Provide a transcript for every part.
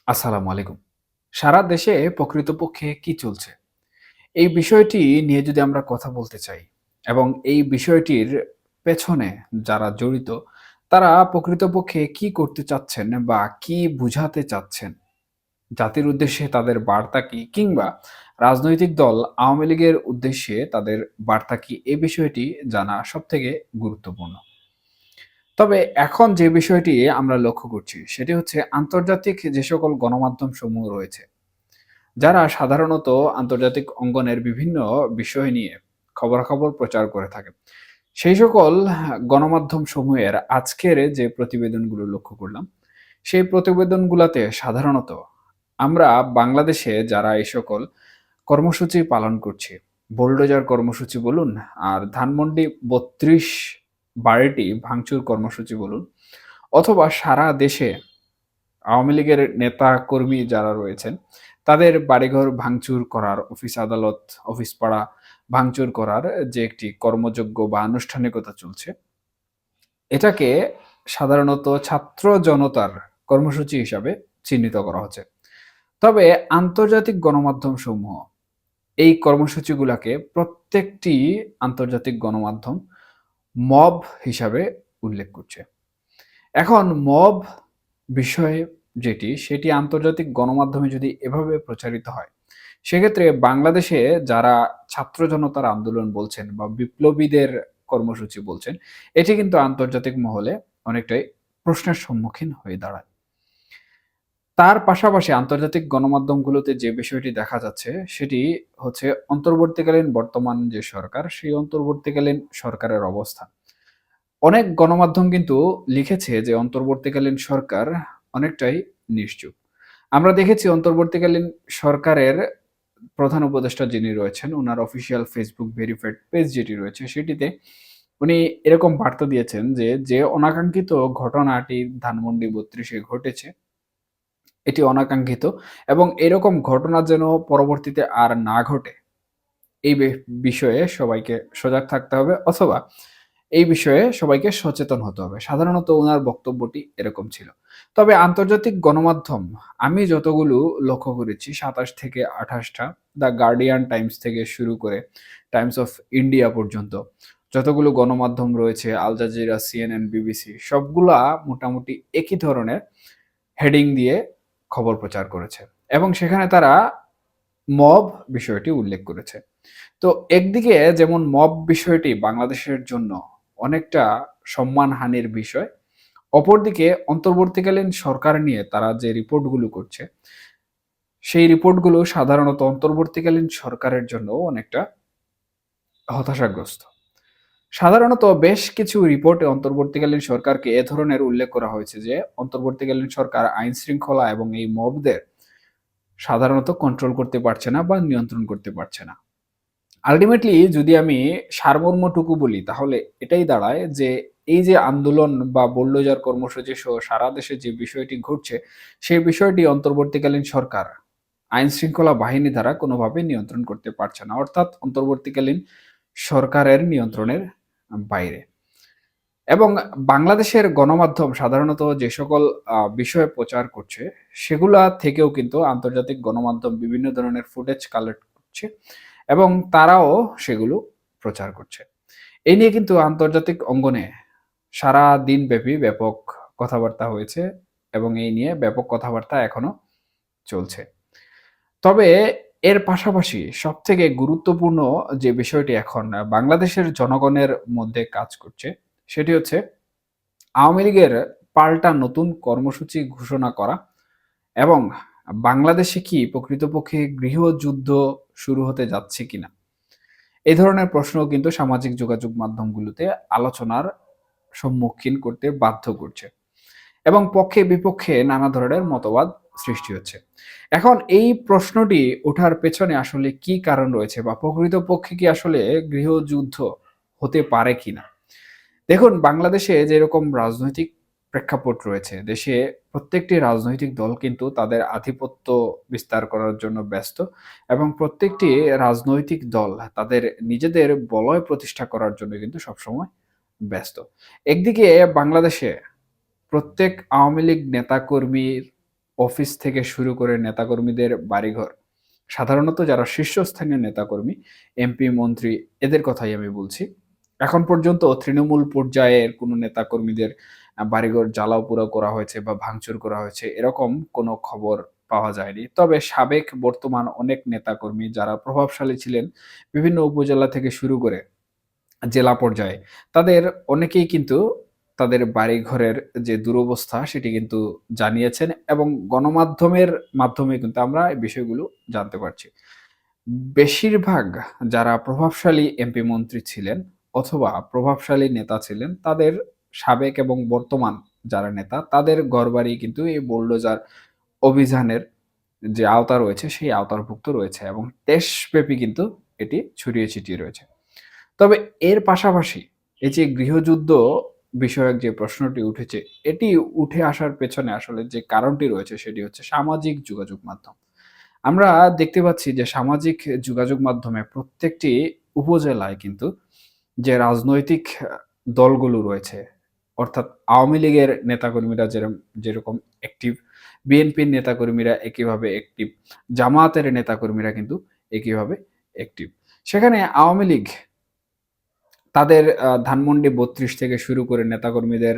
আসসালামু আলাইকুম। সারা দেশে প্রকৃতপক্ষে কি চলছে? এই বিষয়টি নিয়ে যদি আমরা কথা বলতে চাই এবং এই বিষয়টির পেছনে যারা জড়িত, তারা প্রকৃতপক্ষে কি করতে চাচ্ছেন বা কি বুঝাতে চাচ্ছেন? জাতির উদ্দেশ্যে তাদের বার্তা কি? কিংবা রাজনৈতিক দল আওয়ামী লীগের উদ্দেশ্যে তাদের বার্তা কি? এই বিষয়টি জানা সবথেকে গুরুত্বপূর্ণ। তবে এখন যে বিষয়টি আমরা লক্ষ্য করছি সেটি হচ্ছে আন্তর্জাতিক যে সকল গণমাধ্যম সমূহ রয়েছে, যারা সাধারণত আন্তর্জাতিক অঙ্গনের বিভিন্ন বিষয় নিয়ে খবরাখবর প্রচার করে থাকে। সেই সকল গণমাধ্যম সমূহের আজকের যে প্রতিবেদনগুলো লক্ষ্য করলাম, সেই প্রতিবেদনগুলাতে সাধারণত আমরা বাংলাদেশে যারা এই সকল কর্মসূচি পালন করছি, বুলডোজার কর্মসূচি বলুন, আর ধানমন্ডি ৩২ বাড়িটি ভাঙচুর কর্মসূচি বলুন, অথবা সারা দেশে আওয়ামী লীগের নেতা-কর্মী যারা রয়েছেন, তাদের বাড়িঘর ভাঙচুর করার, অফিস আদালত, অফিস পাড়া ভাঙচুর করার যে একটি কর্মযজ্ঞ বা আনুষ্ঠানিকতা চলছে, এটাকে সাধারণত ছাত্র জনতার কর্মসূচি হিসাবে চিহ্নিত করা হচ্ছে। তবে আন্তর্জাতিক গণমাধ্যমসমূহ এই কর্মসূচিগুলাকে প্রত্যেকটি আন্তর্জাতিক গণমাধ্যম মব হিসাবে উল্লেখ করছে। এখন মব বিষয়ে সেটি আন্তর্জাতিক গণমাধ্যমে যদি এভাবে প্রচারিত হয়, সেক্ষেত্রে বাংলাদেশে যারা ছাত্র জনতার আন্দোলন বলছেন বা বিপ্লবীদের কর্মসূচি বলছেন, এটি কিন্তু আন্তর্জাতিক মহলে অনেকটাই প্রশ্নের সম্মুখীন হয়ে দাঁড়ায়। তার পাশাপাশি আন্তর্জাতিক গণমাধ্যমগুলোতে যে বিষয়টি দেখা যাচ্ছে, সেটি হচ্ছে অন্তর্বর্তীকালীন বর্তমান যে সরকার, সেই অন্তর্বর্তীকালীন সরকারের অবস্থান। অনেক গণমাধ্যম কিন্তু লিখেছে যে অন্তর্বর্তীকালীন সরকার অনেকটাই নিশ্চুপ। আমরা দেখেছি অন্তর্বর্তীকালীন সরকারের প্রধান উপদেষ্টা যিনি রয়েছেন, উনার অফিসিয়াল ফেসবুক ভেরিফাইড পেজ যেটি রয়েছে, সেটিতে উনি এরকম বার্তা দিয়েছেন যে অনাকাঙ্ক্ষিত ঘটনাটি ধানমন্ডি ৩২ এ ঘটেছে, এটি অনাকাঙ্ক্ষিত এবং এরকম ঘটনা যেন পরবর্তীতে আর না ঘটে, এই বিষয়ে সবাইকে সজাগ থাকতে হবে, অথবা এই বিষয়ে সবাইকে সচেতন হতে হবে। সাধারণত উনার বক্তব্যটি এরকম ছিল। তবে আন্তর্জাতিক গণমাধ্যম আমি যতগুলো লক্ষ্য করেছি, ২৭ থেকে ২৮ টা, দ্য গার্ডিয়ান টাইমস থেকে শুরু করে টাইমস অফ ইন্ডিয়া পর্যন্ত যতগুলো গণমাধ্যম রয়েছে, আল জাজিরা, সিএনএন, বিবিসি, সবগুলা মোটামুটি একই ধরনের হেডিং দিয়ে খবর প্রচার করেছে এবং সেখানে তারা মব বিষয়টি উল্লেখ করেছে। তো একদিকে যেমন মব বিষয়টি বাংলাদেশের জন্য অনেকটা সম্মানহানির বিষয়, অপরদিকে অন্তর্বর্তীকালীন সরকার নিয়ে তারা যে রিপোর্টগুলো করছে, সেই রিপোর্টগুলো সাধারণত অন্তর্বর্তীকালীন সরকারের জন্য অনেকটা হতাশাগ্রস্ত। সাধারণত বেশ কিছু রিপোর্টে অন্তর্বর্তীকালীন সরকারকে এ ধরনের উল্লেখ করা হয়েছে যে অন্তর্বর্তীকালীন সরকার আইন শৃঙ্খলা এবং এই মবদের সাধারণত কন্ট্রোল করতে পারছে না বা নিয়ন্ত্রণ করতে পারছে না। আল্টিমেটলি যদি আমি সারমর্মটুকু বলি, তাহলে এটাই দাঁড়ায় যে এই যে আন্দোলন বা বুলডোজার কর্মসূচি সহ সারা দেশে যে বিষয়টি ঘটছে, সেই বিষয়টি অন্তর্বর্তীকালীন সরকার আইন শৃঙ্খলা বাহিনী দ্বারা কোনোভাবে নিয়ন্ত্রণ করতে পারছে না। অর্থাৎ অন্তর্বর্তীকালীন সরকারের নিয়ন্ত্রণের বাইরে। এবং বাংলাদেশের গণমাধ্যম সাধারণত যে সকল বিষয় প্রচার করছে, সেগুলা থেকেও কিন্তু আন্তর্জাতিক গণমাধ্যম বিভিন্ন ধরনের ফুটেজ কালেক্ট করছে এবং তারাও সেগুলো প্রচার করছে। এই নিয়ে কিন্তু আন্তর্জাতিক অঙ্গনে সারাদিনব্যাপী ব্যাপক কথাবার্তা হয়েছে এবং এই নিয়ে ব্যাপক কথাবার্তা এখনো চলছে। তবে এর পাশাপাশি সবথেকে গুরুত্বপূর্ণ যে বিষয়টি এখন বাংলাদেশের জনগণের মধ্যে কাজ করছে, সেটি হচ্ছে আওয়ামী লীগের পাল্টা নতুন কর্মসূচি ঘোষণা করা এবং বাংলাদেশে কি প্রকৃতপক্ষে গৃহযুদ্ধ শুরু হতে যাচ্ছে কিনা? এই ধরনের প্রশ্নও কিন্তু সামাজিক যোগাযোগ মাধ্যমগুলোতে আলোচনার সম্মুখীন করতে বাধ্য করছে এবং পক্ষে বিপক্ষে নানা ধরনের মতবাদ সৃষ্টি হচ্ছে। এখন এই প্রশ্নটি ওঠার পেছনে আসলে কি কারণ রয়েছে বা প্রকৃতপক্ষে কি আসলে গৃহযুদ্ধ হতে পারে কিনা? দেখুন, বাংলাদেশে যেরকম রাজনৈতিক প্রেক্ষাপট রয়েছে, দেশে প্রত্যেকটি রাজনৈতিক দল কিন্তু তাদের আধিপত্য বিস্তার করার জন্য ব্যস্ত এবং প্রত্যেকটি রাজনৈতিক দল তাদের নিজেদের বলয় প্রতিষ্ঠা করার জন্য কিন্তু সবসময় ব্যস্ত। একদিকে বাংলাদেশে প্রত্যেক আওয়ামী লীগ নেতাকর্মীর অফিস থেকে শুরু করে নেতাকর্মীদের বাড়িঘর, সাধারণত যারা শীর্ষস্থানীয় নেতাকর্মী, এমপি, মন্ত্রী এদের কথাই আমি বলছি। এখন পর্যন্ত তৃণমূল পর্যায়ের কোনো নেতাকর্মীদের বাড়িঘর জ্বালাও-পোড়াও করা হয়েছে বা ভাঙচুর করা হয়েছে এরকম কোনো খবর পাওয়া যায়নি। তবে সাবেক বর্তমান অনেক নেতাকর্মী যারা প্রভাবশালী ছিলেন বিভিন্ন উপজেলা থেকে শুরু করে জেলা পর্যায়ে, তাদের অনেকেই কিন্তু তাদের বাড়িঘরের যে দুরবস্থা সেটি কিন্তু জানিয়েছেন এবং গণমাধ্যমের মাধ্যমে কিন্তু আমরা এই বিষয়গুলো জানতে পারছি। বেশিরভাগ যারা প্রভাবশালী এমপি মন্ত্রী ছিলেন অথবা প্রভাবশালী নেতা ছিলেন, তাদের সাবেক এবং বর্তমান যারা নেতা, তাদের ঘরবাড়ি কিন্তু এই বুলডোজার অভিযানের যে আওতা রয়েছে, সেই আওতাভুক্ত রয়েছে এবং দেশব্যাপী কিন্তু এটি ছড়িয়ে ছিটিয়ে রয়েছে। তবে এর পাশাপাশি এই যে গৃহযুদ্ধ বিষয়ক যে প্রশ্নটি উঠেছে, এটি উঠে আসার পেছনে আসলে যে কারণটি রয়েছে সেটি হচ্ছে সামাজিক যোগাযোগ মাধ্যম। আমরা দেখতে পাচ্ছি যে সামাজিক যোগাযোগ মাধ্যমে প্রত্যেকটি উপজেলায় কিন্তু যে রাজনৈতিক দলগুলো রয়েছে, অর্থাৎ আওয়ামী লীগের নেতাকর্মীরা যেরকম অ্যাক্টিভ, বিএনপির নেতাকর্মীরা একইভাবে অ্যাক্টিভ, জামায়াতের নেতাকর্মীরা কিন্তু একইভাবে অ্যাক্টিভ। সেখানে আওয়ামী লীগ তাদের ধানমন্ডি ৩২ থেকে শুরু করে নেতাকর্মীদের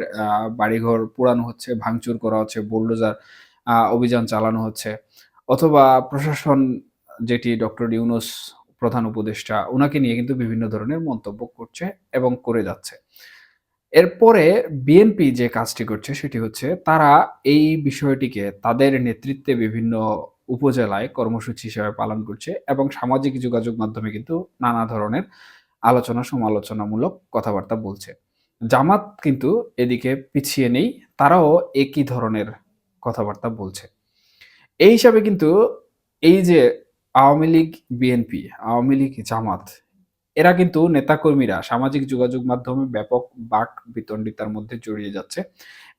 বাড়িঘর পোড়ানো হচ্ছে, ভাঙচুর করা হচ্ছে, বুলডোজার অভিযান চালানো হচ্ছে। অথবা প্রশাসন যেটি ডক্টর ইউনূস প্রধান উপদেষ্টা, উনাকে নিয়ে কিন্তু বিভিন্ন ধরনের মন্তব্য করছে এবং করে যাচ্ছে। এরপরে বিএনপি যে কাজটি করছে সেটি হচ্ছে তারা এই বিষয়টিকে তাদের নেতৃত্বে বিভিন্ন উপজেলায় কর্মসূচি হিসেবে পালন করছে এবং সামাজিক যোগাযোগ মাধ্যমে কিন্তু নানা ধরনের আলোচনা সমালোচনামূলক কথাবার্তা বলছে। জামাত কিন্তু এদিকে পিছিয়ে নেই। তারাও একই ধরনের কথাবার্তা বলছে। এই হিসাবে কিন্তু এই যে আওয়ামী লীগ, বিএনপি, আওয়ামী লীগ, জামাত এরা কিন্তু নেতাকর্মীরা সামাজিক যোগাযোগ মাধ্যমে ব্যাপক বাক বিতণ্ডিতার মধ্যে জড়িয়ে যাচ্ছে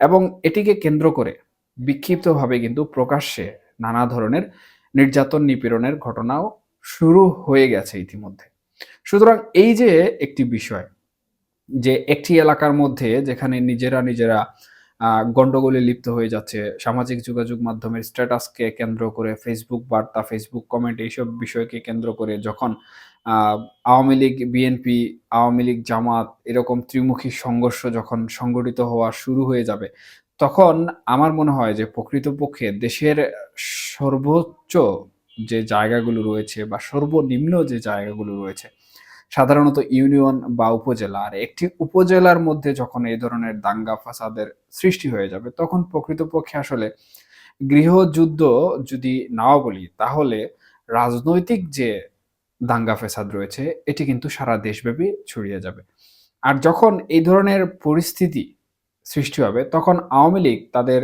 এবং এটিকে কেন্দ্র করে বিক্ষিপ্তভাবে কিন্তু প্রকাশ্যে নানা ধরনের নির্যাতন নিপীড়নের ঘটনাও শুরু হয়ে গেছে ইতিমধ্যে। সুতরাং এই যে একটি বিষয় যে একটি এলাকার মধ্যে যেখানে নিজেরা গন্ডগোলে লিপ্ত হয়ে যাচ্ছে, সামাজিক যোগাযোগ মাধ্যমের স্ট্যাটাসকে কেন্দ্র করে ফেসবুক বার্তা, ফেসবুক কমেন্ট এইসব বিষয়কে কেন্দ্র করে যখন আ আওয়ামী লীগ, বিএনপি, আওয়ামী লীগ, জামাত এরকম ত্রিমুখী সংঘর্ষ যখন সংগঠিত হওয়া শুরু হয়ে যাবে, তখন আমার মনে হয় যে প্রকৃতপক্ষে দেশের সর্বোচ্চ যে জায়গাগুলো রয়েছে বা সর্বনিম্ন যে জায়গাগুলো রয়েছে সাধারণত ইউনিয়ন বা উপজেলা। আর একটি উপজেলার মধ্যে যখন এই ধরনের দাঙ্গা ফাসাদের সৃষ্টি হয়ে যাবে, তখন প্রকৃতপক্ষে আসলে গৃহযুদ্ধ যদি নাও বলি, তাহলে রাজনৈতিক যে দাঙ্গা ফ্যাসাদ রয়েছে, এটি কিন্তু সারা দেশব্যাপী ছড়িয়ে যাবে। আর যখন এই ধরনের পরিস্থিতি সৃষ্টি হবে, তখন আওয়ামী লীগ তাদের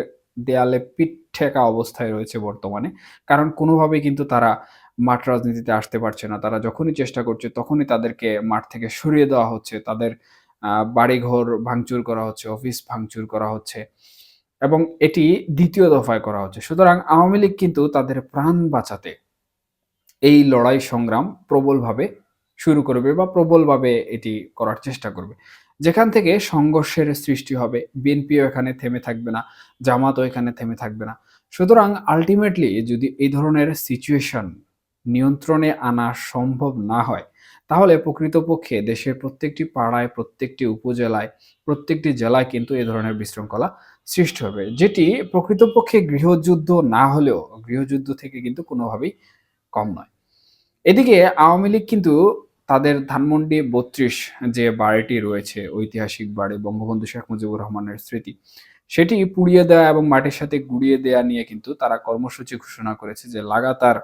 দেয়ালে পিঠ ঠেকা অবস্থায় রয়েছে বর্তমানে। কারণ কোনোভাবেই কিন্তু তারা মাঠ রাজনীতিতে আসতে পারছে না। তারা যখনই চেষ্টা করছে, তখনই তাদেরকে মাঠ থেকে সরিয়ে দেওয়া হচ্ছে। তাদের বাড়িঘর ভাঙচুর করা হচ্ছে, অফিস ভাঙচুর করা হচ্ছে এবং এটি ২য় দফায় করা হচ্ছে। সুতরাং আওয়ামী লীগ কিন্তু তাদের প্রাণ বাঁচাতে এই লড়াই সংগ্রাম প্রবলভাবে শুরু করবে বা প্রবলভাবে এটি করার চেষ্টা করবে। যেখান থেকে সংঘর্ষের সৃষ্টি হবে, বিএনপিও এখানে থেমে থাকবে না, জামাতও এখানে থেমে থাকবে না। সুতরাং আল্টিমেটলি যদি এই ধরনের সিচুয়েশন নিয়ন্ত্রণে আনা সম্ভব না হয়, তাহলে প্রকৃতপক্ষে দেশের প্রত্যেকটি পাড়ায়, প্রত্যেকটি উপজেলায়, প্রত্যেকটি জেলায় কিন্তু এ ধরনের বিশৃঙ্খলা সৃষ্টি হবে। যেটি প্রকৃতপক্ষে গৃহযুদ্ধ না হলেও গৃহযুদ্ধ থেকে কিন্তু কোনোভাবেই কম নয়। এদিকে আওয়ামী লীগ কিন্তু তাদের ধানমন্ডি ৩২ যে বাড়িটি রয়েছে, ঐতিহাসিক বাড়ি বঙ্গবন্ধু শেখ মুজিবুর রহমানের স্মৃতি, সেটি পুড়িয়ে দেওয়া এবং মাটির সাথে গুঁড়িয়ে দেওয়া নিয়ে কিন্তু তারা কর্মসূচি ঘোষণা করেছে যে লাগাতার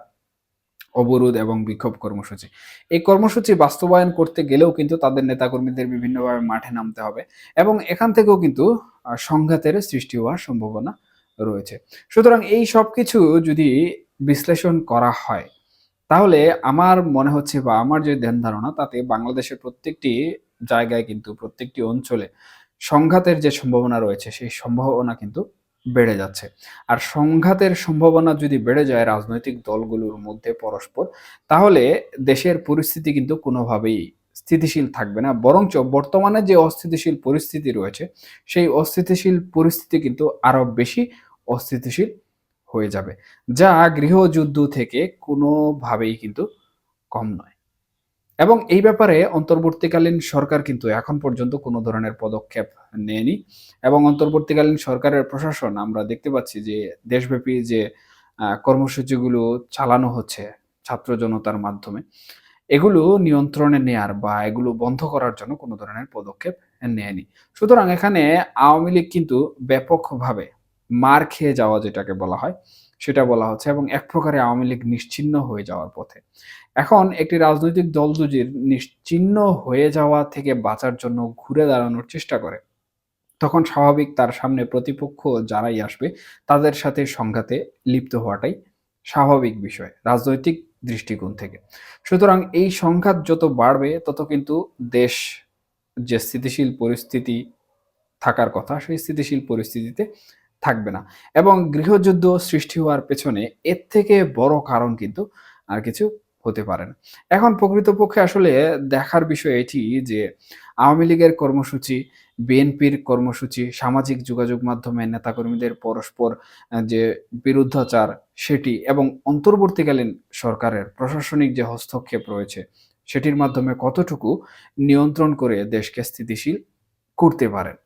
অবরোধ এবং বিক্ষোভ কর্মসূচি। এই কর্মসূচি বাস্তবায়ন করতে গেলেও কিন্তু তাদের নেতাকর্মীদের বিভিন্নভাবে মাঠে নামতে হবে এবং এখান থেকেও কিন্তু সংঘাতের সৃষ্টি হওয়ার সম্ভাবনা রয়েছে। সুতরাং এই সবকিছু যদি বিশ্লেষণ করা হয়, তাহলে আমার মনে হচ্ছে বা আমার যে ধ্যান ধারণা তাতে বাংলাদেশের প্রত্যেকটি জায়গায় কিন্তু প্রত্যেকটি অঞ্চলে সংঘাতের যে সম্ভাবনা রয়েছে সেই সম্ভাবনা কিন্তু বেড়ে যাচ্ছে। আর সংঘাতের সম্ভাবনা যদি বেড়ে যায় রাজনৈতিক দলগুলোর মধ্যে পরস্পর, তাহলে দেশের পরিস্থিতি কিন্তু কোনোভাবেই স্থিতিশীল থাকবে না। বরঞ্চ বর্তমানে যে অস্থিতিশীল পরিস্থিতি রয়েছে, সেই অস্থিতিশীল পরিস্থিতি কিন্তু আরো বেশি অস্থিতিশীল হয়ে যাবে, যা গৃহযুদ্ধ থেকে কোনোভাবেই কিন্তু কম নয়। এবং এই ব্যাপারে অন্তর্বর্তীকালীন সরকার কিন্তু এখন পর্যন্ত কোনো ধরনের পদক্ষেপ নেয়নি। এবং অন্তর্বর্তীকালীন সরকারের প্রশাসন আমরা দেখতে পাচ্ছি যে দেশব্যাপী যে কর্মসূচিগুলো চালানো হচ্ছে ছাত্র জনতার মাধ্যমে, এগুলো নিয়ন্ত্রণে নেয়ার বা এগুলো বন্ধ করার জন্য কোনো ধরনের পদক্ষেপ নেয়নি। সুতরাং এখানে আওয়ামী লীগ কিন্তু ব্যাপকভাবে মার খেয়ে যাওয়া যেটাকে বলা হয়, সেটা বলা হচ্ছে এবং এক প্রকারে আওয়ামী লীগ নিশ্চিহ্ন হয়ে যাওয়ার পথে। এখন একটি রাজনৈতিক দল যদি নিশ্চিহ্ন হয়ে যাওয়া থেকে বাঁচার জন্য ঘুরে দাঁড়ানোর চেষ্টা করে, তখন স্বাভাবিক তার সামনে প্রতিপক্ষ যারাই আসবে তাদের সাথে সংঘাতে লিপ্ত হওয়াটাই স্বাভাবিক বিষয় রাজনৈতিক দৃষ্টিকোণ থেকে। সুতরাং এই সংঘাত যত বাড়বে তত কিন্তু দেশ যে স্থিতিশীল পরিস্থিতি থাকার কথা সেই স্থিতিশীল পরিস্থিতিতে থাকবে না। এবং গৃহযুদ্ধ সৃষ্টি হওয়ার পেছনে এর থেকে বড় কারণ কিন্তু আর কিছু হতে পারে না। এখন প্রকৃতপক্ষে আসলে দেখার বিষয় এটি যে আওয়ামী লীগের কর্মসূচি, বিএনপির কর্মসূচি, সামাজিক যোগাযোগ মাধ্যমে নেতাকর্মীদের পরস্পর যে বিরুদ্ধাচার সেটি এবং অন্তর্বর্তীকালীন সরকারের প্রশাসনিক যে হস্তক্ষেপ রয়েছে সেটির মাধ্যমে কতটুকু নিয়ন্ত্রণ করে দেশকে স্থিতিশীল করতে পারেন।